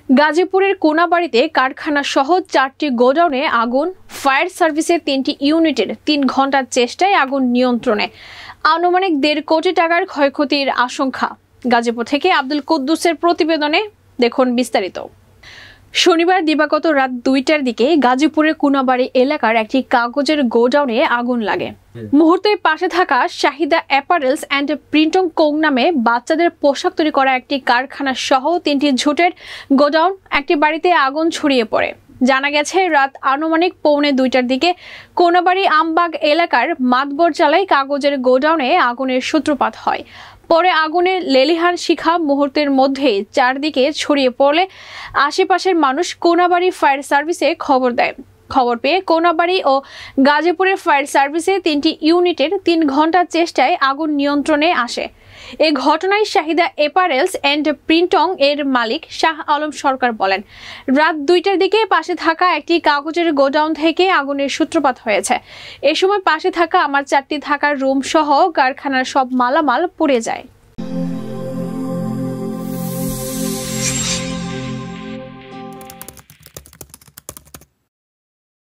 গাজীপুরের কোনাবাড়িতে কারখানা সহ 4টি গোডাউনে আগুন, ফায়ার সার্ভিসের 3টি ইউনিটের 3 ঘন্টার চেষ্টায় আগুন নিয়ন্ত্রণে। আনুমানিক 1.5 কোটি টাকার ক্ষয়ক্ষতির আশঙ্কা। গাজীপুর থেকে আব্দুল কুদ্দুসের প্রতিবেদনে দেখুন বিস্তারিত। শনিবার দিবাগত রাত 2টার দিকে গাজীপুরের কোনাবাড়ি এলাকার একটি কাগজের গোডাউনে আগুন লাগে। মুহূর্তে পাশে থাকা Shahida apparels and printing co নামে বাচ্চাদের পোশাক তৈরি করা একটি কারখানা সহ 3টি ঝুটের গোডাউন একটি বাড়িতে আগুন ছড়িয়ে পড়ে। জানা গেছে রাত আনুমানিক 1:45টার দিকে কোনাবাড়ি আমবাগ এলাকার মাতবরচালায় কাগজের গোডাউনে আগুনের সূত্রপাত হয়। পরে আগুনের লেলিহান শিখা মুহূর্তের মধ্যেই চারদিকে ছড়িয়ে পড়লে আশেপাশের মানুষ কোনাবাড়ি ফায়ার সার্ভিসে খবর দেয়। খবর পেয়ে কোনাবাড়ি ও গাজীপুরের ফায়ার সার্ভিসের 3টি ইউনিটের 3 ঘন্টার চেষ্টায় আগুন নিয়ন্ত্রণে আসে। এই ঘটনায় শাহিদা অ্যাপারেলস অ্যান্ড প্রিন্টিং এর মালিক শাহ আলম সরকার বলেন, রাত 2টার দিকে পাশে থাকা একটি কাগজের গোডাউন থেকে আগুনের সূত্রপাত হয়েছে। এ সময় পাশে থাকা আমার 4টি থাকার রুম সহ কারখানার সব মালামাল পুড়ে যায়।